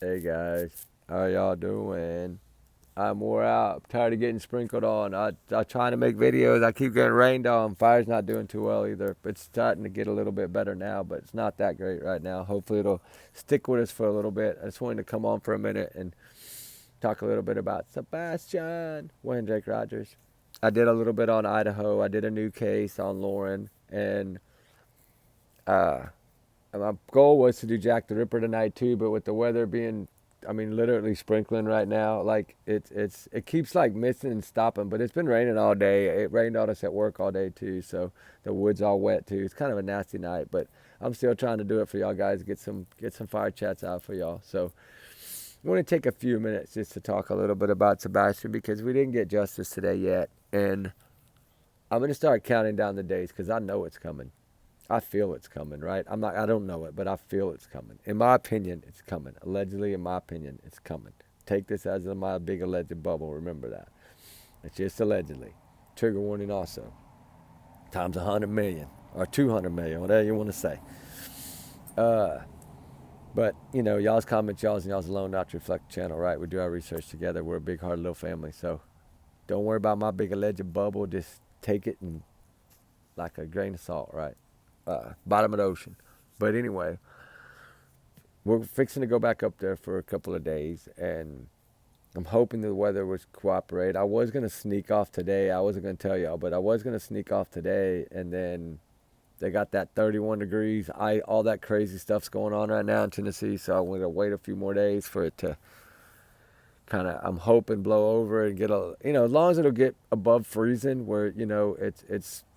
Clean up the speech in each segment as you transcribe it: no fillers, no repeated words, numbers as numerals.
Hey guys, how y'all doing? I'm wore out. I'm tired of getting sprinkled on. I trying to make videos. I keep getting rained on. Fire's not doing too well either. It's starting to get a little bit better now, but it's not that great right now. Hopefully it'll stick with us for a little bit. I just wanted to come on for a minute and talk a little bit about Sebastian Wayne Drake Rogers. I did a little bit on Idaho. I did a new case on Lauren, and uh, my goal was to do Jack the Ripper tonight too, but with the weather being, I mean, literally sprinkling right now, like it keeps like missing and stopping. But it's been raining all day. It rained on us at work all day too, so the wood's all wet too. It's kind of a nasty night, but I'm still trying to do it for y'all guys. Get some fire chats out for y'all. So I want to take a few minutes just to talk a little bit about Sebastian because we didn't get justice today yet, and I'm gonna start counting down the days because I know it's coming. I feel it's coming, right? I don't know it, but I feel it's coming. In my opinion, it's coming. Allegedly, in my opinion, it's coming. Take this as my big alleged bubble. Remember that. It's just allegedly. Trigger warning also. Times 100 million or 200 million, whatever you want to say. Uh, but, y'all's comments, y'all's alone not to reflect the channel, right? We do our research together. We're a big, hard little family. So don't worry about my big alleged bubble. Just take it and like a grain of salt, right? Bottom of the ocean. But anyway, we're fixing to go back up there for a couple of days, and I'm hoping the weather would cooperate. I was going to sneak off today. I wasn't going to tell y'all, but I was going to sneak off today, and then they got that 31 degrees. All that crazy stuff's going on right now in Tennessee, so I'm going to wait a few more days for it to kind of, I'm hoping, blow over and get as long as it'll get above freezing where,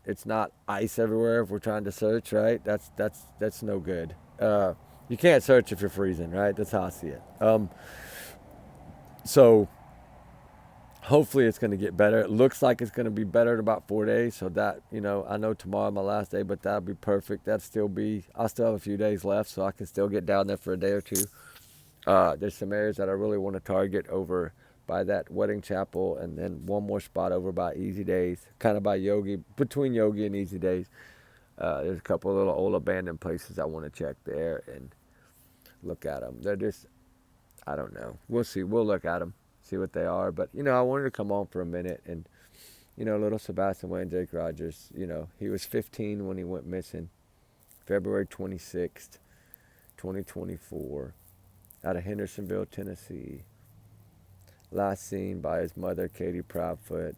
it's not ice everywhere if we're trying to search, right? That's no good. You can't search if you're freezing, right? That's how I see it. So hopefully it's going to get better. It looks like it's going to be better in about 4 days. So that, I know tomorrow my last day, but that'll be perfect. I'll still have a few days left, so I can still get down there for a day or two. There's some areas that I really want to target over by that wedding chapel, and then one more spot over by Easy Days, kind of by Yogi, between Yogi and Easy Days. There's a couple of little old abandoned places I want to check there and look at them. They're just, I don't know. We'll see. We'll look at them, see what they are. But, I wanted to come on for a minute and, little Sebastian Wayne Drake Rogers, he was 15 when he went missing, February 26th, 2024, out of Hendersonville, Tennessee. Last seen by his mother, Katie Proudfoot,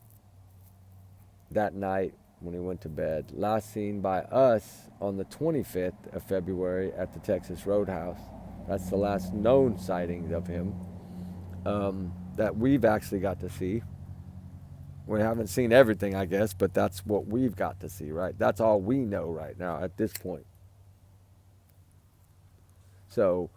that night when he went to bed. Last seen by us on the 25th of February at the Texas Roadhouse. That's the last known sighting of him that we've actually got to see. We haven't seen everything, I guess, but that's what we've got to see, right? That's all we know right now at this point. So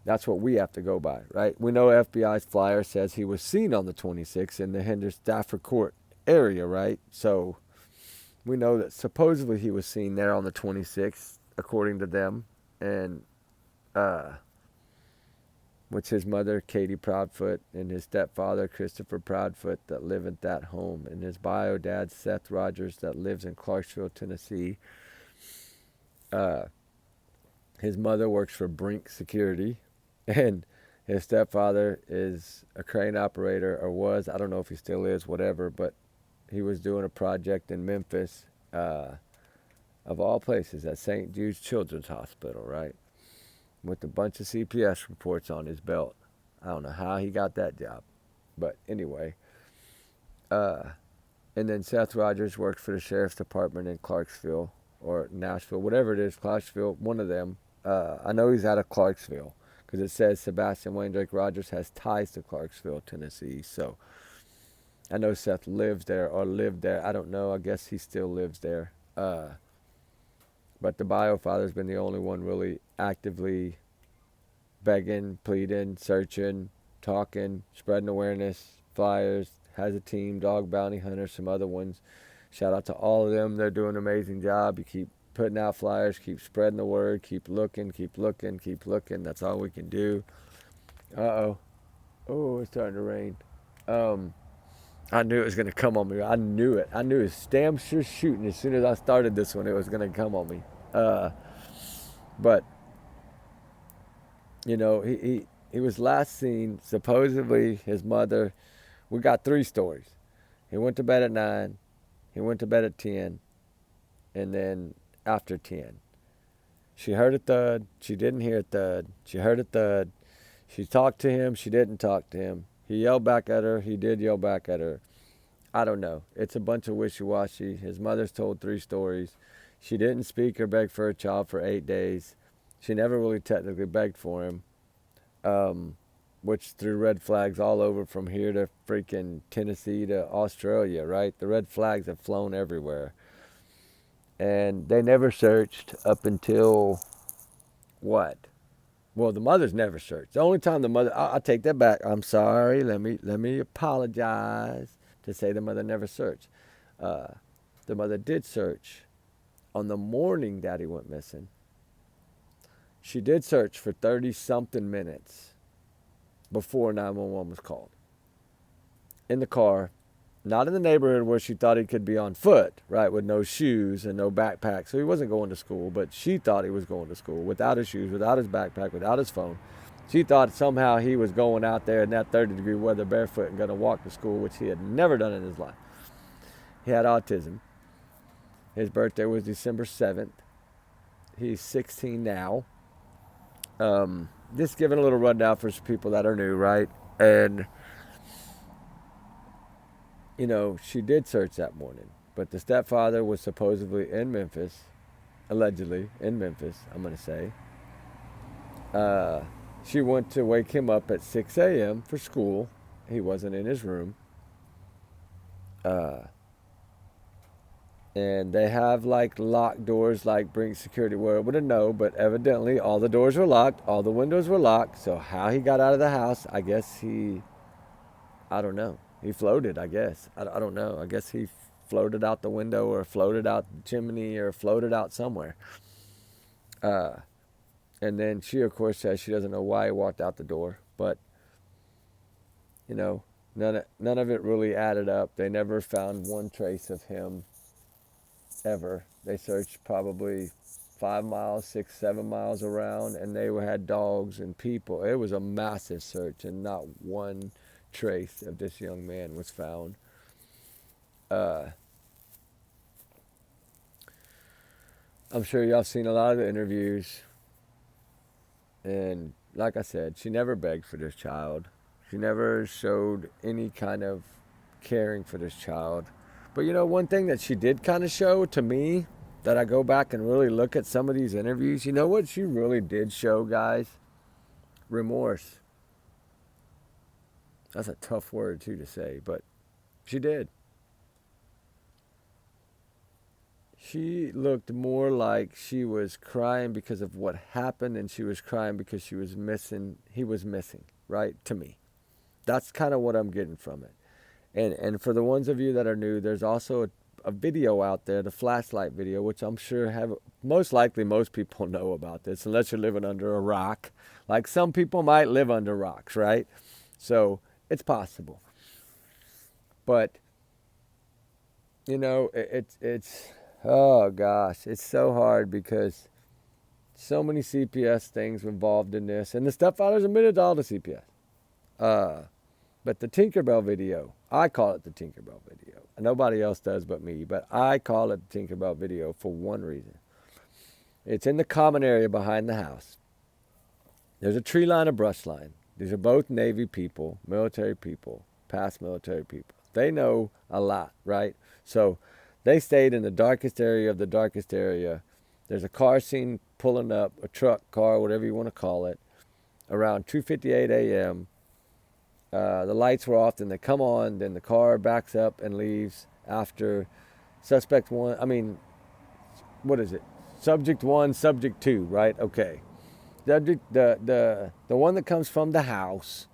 that's what we have to go by, right? We know FBI's flyer says he was seen on the 26th in the Henderson Stafford Court area, right? So we know that supposedly he was seen there on the 26th, according to them, and which his mother, Katie Proudfoot, and his stepfather, Christopher Proudfoot, that live at that home, and his bio dad, Seth Rogers, that lives in Clarksville, Tennessee. His mother works for Brink Security, and his stepfather is a crane operator, or was. I don't know if he still is, whatever, but he was doing a project in Memphis, of all places, at St. Jude's Children's Hospital, right? With a bunch of CPS reports on his belt. I don't know how he got that job. But anyway. And then Seth Rogers worked for the Sheriff's Department in Clarksville, or Nashville, whatever it is, Clarksville, one of them. I know he's out of Clarksville, because it says Sebastian Wayne Drake Rogers has ties to Clarksville, Tennessee. So I know Seth lives there, or lived there. I don't know. I guess he still lives there. But the bio father's been the only one really actively begging, pleading, searching, talking, spreading awareness, flyers, has a team, Dog Bounty Hunter, some other ones. Shout out to all of them. They're doing an amazing job. You keep putting out flyers, keep spreading the word, keep looking, keep looking, keep looking. That's all we can do. Uh-oh. Oh, it's starting to rain. I knew it was going to come on me. I knew it. I knew it was damn sure shooting. As soon as I started this one, it was going to come on me. But he was last seen, supposedly his mother. We got three stories. He went to bed at 9, he went to bed at 10, and then after 10. She heard a thud, she didn't hear a thud, she heard a thud, she talked to him, she didn't talk to him. He yelled back at her, he did yell back at her. I don't know. It's a bunch of wishy-washy. His mother's told three stories. She didn't speak or beg for a child for 8 days. She never really technically begged for him, which threw red flags all over from here to freaking Tennessee to Australia, right? The red flags have flown everywhere. And they never searched up until what? Well, the mother's never searched. The only time the mother, I'll take that back. I'm sorry. Let me apologize to say the mother never searched. Uh, the mother did search on the morning Daddy went missing. She did search for 30 something minutes before 911 was called. In the car, not in the neighborhood where she thought he could be on foot, right, with no shoes and no backpack. So he wasn't going to school, but she thought he was going to school without his shoes, without his backpack, without his phone. She thought somehow he was going out there in that 30-degree weather barefoot and going to walk to school, which he had never done in his life. He had autism. His birthday was December 7th. He's 16 now. Just giving a little rundown for some people that are new, right? And she did search that morning, but the stepfather was supposedly in Memphis, allegedly in Memphis, I'm going to say. She went to wake him up at 6 a.m. for school. He wasn't in his room. And they have like locked doors, like bring security where it wouldn't know, but evidently all the doors were locked, all the windows were locked. So how he got out of the house, I guess I don't know. He floated, I guess. I don't know. I guess he floated out the window or floated out the chimney or floated out somewhere. And then she, of course, says she doesn't know why he walked out the door. But, none of it really added up. They never found one trace of him ever. They searched probably 5 miles, 6, 7 miles around, and they had dogs and people. It was a massive search, and not one trace of this young man was found. I'm sure y'all seen a lot of the interviews, and like I said, she never begged for this child. She never showed any kind of caring for this child. But one thing that she did kind of show to me, that I go back and really look at some of these interviews, you know what she really did show, guys? Remorse. That's a tough word, too, to say, but she did. She looked more like she was crying because of what happened, and she was crying because he was missing, right, to me. That's kind of what I'm getting from it. And for the ones of you that are new, there's also a video out there, the flashlight video, which I'm sure most likely most people know about this, unless you're living under a rock. Like some people might live under rocks, right? So it's possible. But, it's oh gosh, it's so hard because so many CPS things involved in this. And the stepfather's admitted to all the CPS. But the Tinkerbell video, I call it the Tinkerbell video. Nobody else does but me, but I call it the Tinkerbell video for one reason. It's in the common area behind the house. There's a tree line, a brush line. These are both Navy people, military people, past military people. They know a lot, right? So they stayed in the darkest area of the darkest area. There's a car seen pulling up, a truck, car, whatever you want to call it, around 2:58 a.m., the lights were off, then they come on, then the car backs up and leaves after subject one, subject two, right? Okay. The one that comes from the house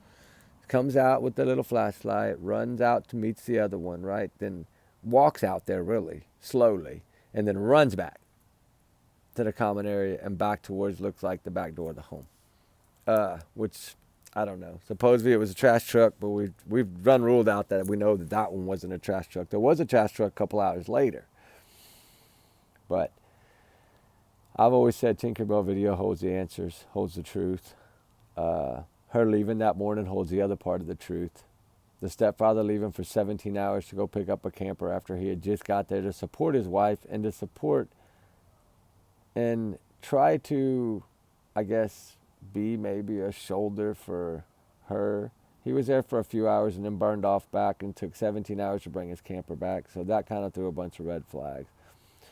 comes out with the little flashlight, runs out to meet the other one, right? Then walks out there really slowly, and then runs back to the common area and back towards looks like the back door of the home, which I don't know. Supposedly it was a trash truck, but we've ruled out that we know that one wasn't a trash truck. There was a trash truck a couple hours later. But I've always said Tinkerbell video holds the answers, holds the truth. Her leaving that morning holds the other part of the truth. The stepfather leaving for 17 hours to go pick up a camper after he had just got there to support his wife and to support and try to, I guess, be maybe a shoulder for her. He was there for a few hours and then burned off back and took 17 hours to bring his camper back. So that kind of threw a bunch of red flags.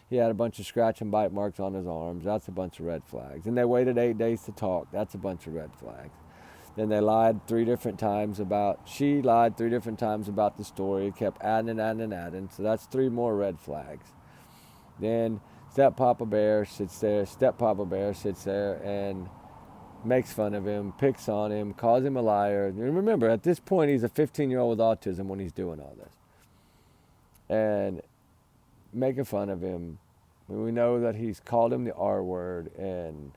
He had a bunch of scratch and bite marks on his arms. That's a bunch of red flags. And they waited 8 days to talk. That's a bunch of red flags. Then they lied she lied 3 different times about the story, kept adding. So that's 3 more red flags. Then Steppapa Bear sits there and makes fun of him, picks on him, calls him a liar. And remember, at this point, he's a 15-year-old with autism when he's doing all this. And making fun of him. We know that he's called him the R word and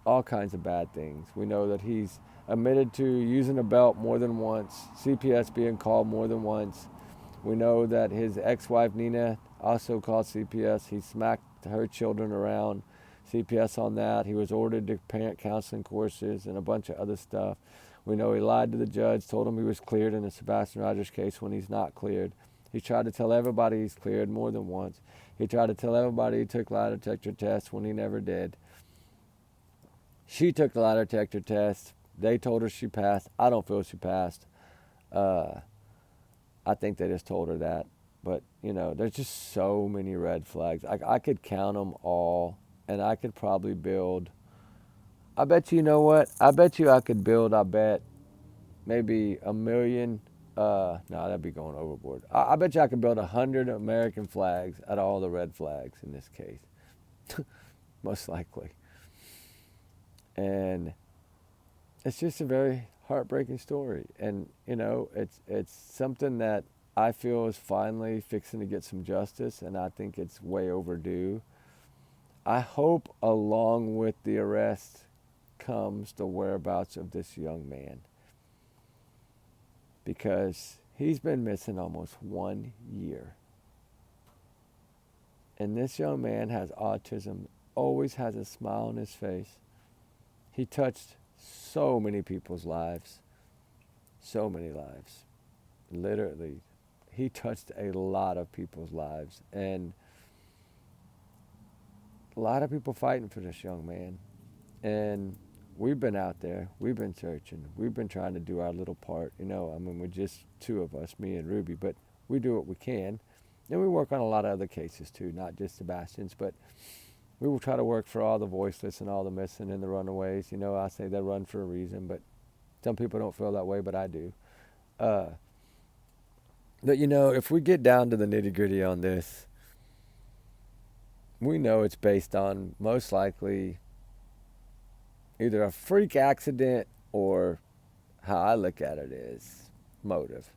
all kinds of bad things. We know that he's admitted to using a belt more than once, CPS being called more than once. We know that his ex-wife Nina also called CPS. He smacked her children around, CPS on that. He was ordered to parent counseling courses and a bunch of other stuff. We know he lied to the judge, told him he was cleared in the Sebastian Rogers case when he's not cleared. He tried to tell everybody he's cleared more than once. He tried to tell everybody he took lie detector tests when he never did. She took the lie detector test. They told her she passed. I don't feel she passed. I think they just told her that. But, there's just so many red flags. I could count them all, and I could probably build. I bet you know what? I could build, maybe 1 million. No, that'd be going overboard. I bet you I could build 100 American flags out of all the red flags in this case. Most likely. And it's just a very heartbreaking story. And, it's something that I feel is finally fixing to get some justice, and I think it's way overdue. I hope along with the arrest comes the whereabouts of this young man, because he's been missing almost 1 year. And this young man has autism, always has a smile on his face. He touched so many people's lives, so many lives. Literally, he touched a lot of people's lives, and a lot of people fighting for this young man. And we've been out there, we've been searching, we've been trying to do our little part. We're just 2 of us, me and Ruby, but we do what we can. And we work on a lot of other cases too, not just Sebastian's, but we will try to work for all the voiceless and all the missing and the runaways. I say they run for a reason, but some people don't feel that way, but I do. But if we get down to the nitty-gritty on this, we know it's based on most likely either a freak accident or, how I look at it, is motive.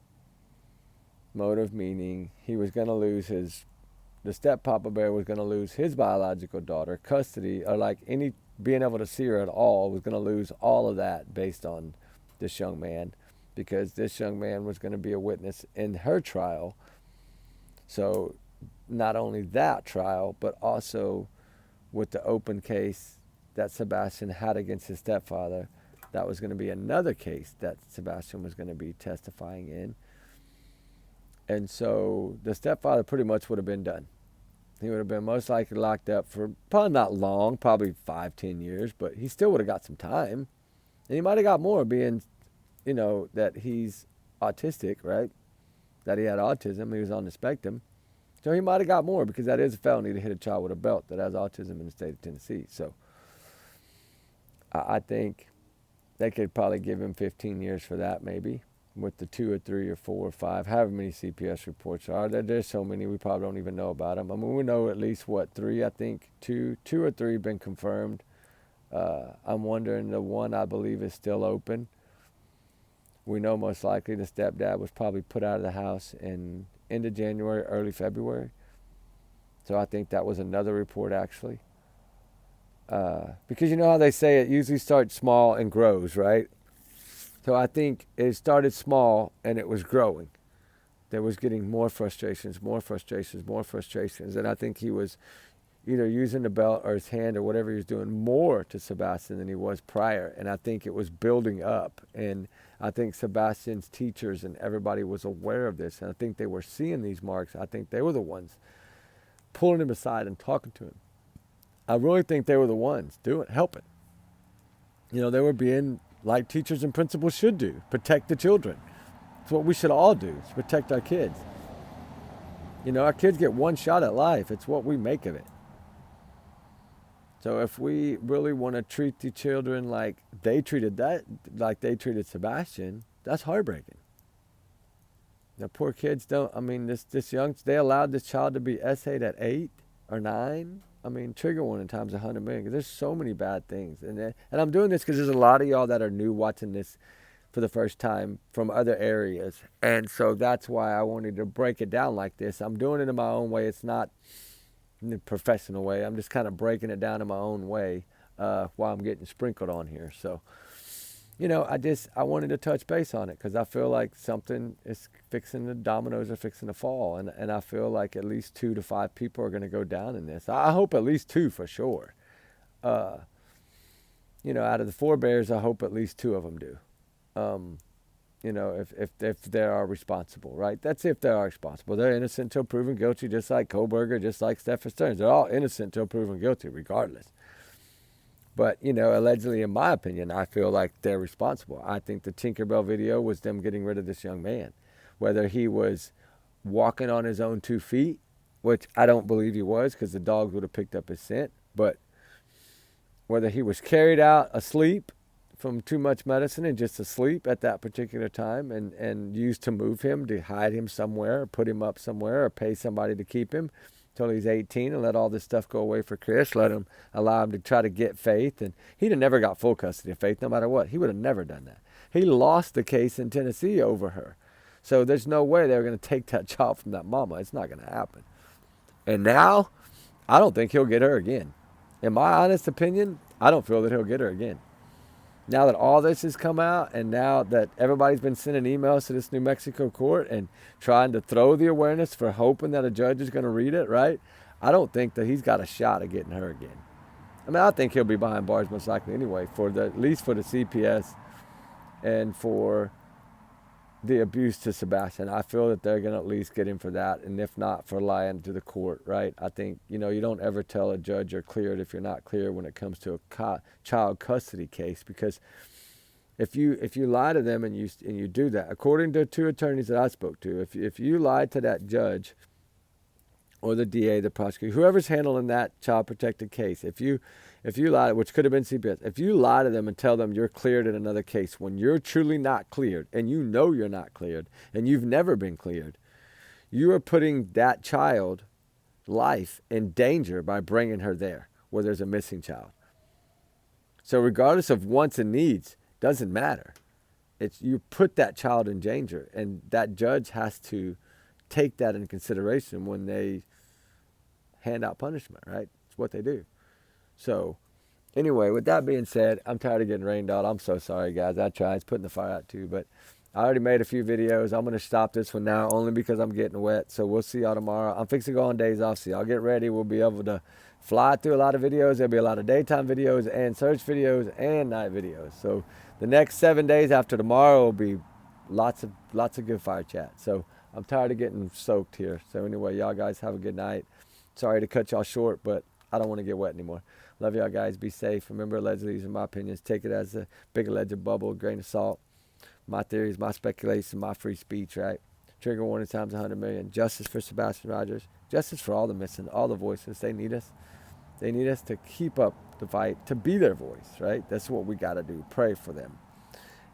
Motive meaning he was going to lose the steppapa bear was going to lose his biological daughter, custody, or like any being able to see her at all, was going to lose all of that based on this young man, because this young man was going to be a witness in her trial. So not only that trial, but also with the open case that Sebastian had against his stepfather, that was going to be another case that Sebastian was going to be testifying in. And so the stepfather pretty much would have been done. He would have been most likely locked up for probably not long, probably 5-10 years, but he still would have got some time. And he might have got more, being, that he's autistic, right? That he had autism, he was on the spectrum. So he might have got more, because that is a felony to hit a child with a belt that has autism in the state of Tennessee. So I think they could probably give him 15 years for that, maybe, with the 2 or 3 or 4 or 5, however many CPS reports are. There's so many, we probably don't even know about them. We know at least, 3, I think, 2 or 3 have been confirmed. I'm wondering, the one I believe is still open. We know most likely the stepdad was probably put out of the house in end of January, early February. So I think that was another report, actually. Because you know how they say it usually starts small and grows, right? So I think it started small and it was growing. There was getting more frustrations. And I think he was either using the belt or his hand or whatever he was doing more to Sebastian than he was prior. And I think it was building up. And I think Sebastian's teachers and everybody was aware of this. And I think they were seeing these marks. I think they were the ones pulling him aside and talking to him. I really think they were the ones helping. They were being like teachers and principals should do, protect the children. It's what we should all do, is protect our kids. Our kids get one shot at life. It's what we make of it. So if we really want to treat the children like they treated Sebastian, that's heartbreaking. The poor kids they allowed this child to be essayed at 8 or 9. Trigger warning times 100 million. There's so many bad things. And I'm doing this because there's a lot of y'all that are new watching this for the first time from other areas. And so that's why I wanted to break it down like this. I'm doing it in my own way. It's not in the professional way. I'm just kind of breaking it down in my own way while I'm getting sprinkled on here. So, I wanted to touch base on it because I feel like something is the dominoes are fixing to fall. And I feel like at least 2 to 5 people are going to go down in this. I hope at least 2 for sure. Out of the 4 bears, I hope at least 2 of them do. If they are responsible, right? That's if they are responsible. They're innocent until proven guilty, just like Kohlberger, just like Stephen Stearns. They're all innocent until proven guilty, regardless. But, allegedly, in my opinion, I feel like they're responsible. I think the Tinkerbell video was them getting rid of this young man. Whether he was walking on his own 2 feet, which I don't believe he was because the dogs would have picked up his scent, but whether he was carried out asleep from too much medicine and just asleep at that particular time and used to move him, to hide him somewhere, or put him up somewhere, or pay somebody to keep him until he's 18 and let all this stuff go away for Chris, allow him to try to get Faith. And he'd have never got full custody of Faith no matter what. He would have never done that. He lost the case in Tennessee over her. So there's no way they were going to take that child from that mama. It's not going to happen. And now, I don't think he'll get her again. In my honest opinion, I don't feel that he'll get her again. Now that all this has come out, and now that everybody's been sending emails to this New Mexico court and trying to throw the awareness for hoping that a judge is going to read it, right? I don't think that he's got a shot at getting her again. I think he'll be behind bars most likely anyway, at least for the CPS and for the abuse to Sebastian. I feel that they're going to at least get him for that, and if not, for lying to the court, right? I think, you don't ever tell a judge you're cleared if you're not clear when it comes to a child custody case, because if you lie to them and you do that, according to 2 attorneys that I spoke to, if you lied to that judge or the DA, the prosecutor, whoever's handling that child protected case, if you lie, which could have been CPS, if you lie to them and tell them you're cleared in another case when you're truly not cleared, and you're not cleared, and you've never been cleared, you are putting that child's life in danger by bringing her there where there's a missing child. So regardless of wants and needs, doesn't matter. You put that child in danger, and that judge has to take that into consideration when they hand out punishment, right? It's what they do. So, anyway, with that being said, I'm tired of getting rained on. I'm so sorry, guys. I tried. It's putting the fire out, too. But I already made a few videos. I'm going to stop this one now only because I'm getting wet. So, we'll see y'all tomorrow. I'm fixing to go on days off, so y'all get ready. We'll be able to fly through a lot of videos. There'll be a lot of daytime videos and search videos and night videos. So, the next 7 days after tomorrow will be lots of good fire chat. So, I'm tired of getting soaked here. So, anyway, y'all guys have a good night. Sorry to cut y'all short, but I don't want to get wet anymore. Love y'all guys. Be safe. Remember, allegedly, these are my opinions. Take it as a big alleged bubble, a grain of salt. My theories, my speculation, my free speech, right? Trigger warning times 100 million. Justice for Sebastian Rogers. Justice for all the missing, all the voices. They need us. They need us to keep up the fight, to be their voice, right? That's what we got to do. Pray for them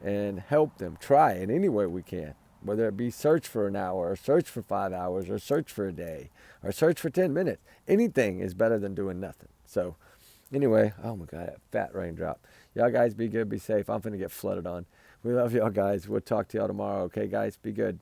and help them. Try in any way we can. Whether it be search for an hour, or search for 5 hours, or search for a day, or search for 10 minutes. Anything is better than doing nothing. So, anyway, oh my God, that fat raindrop. Y'all guys be good, be safe. I'm finna get flooded on. We love y'all guys. We'll talk to y'all tomorrow. Okay, guys? Be good.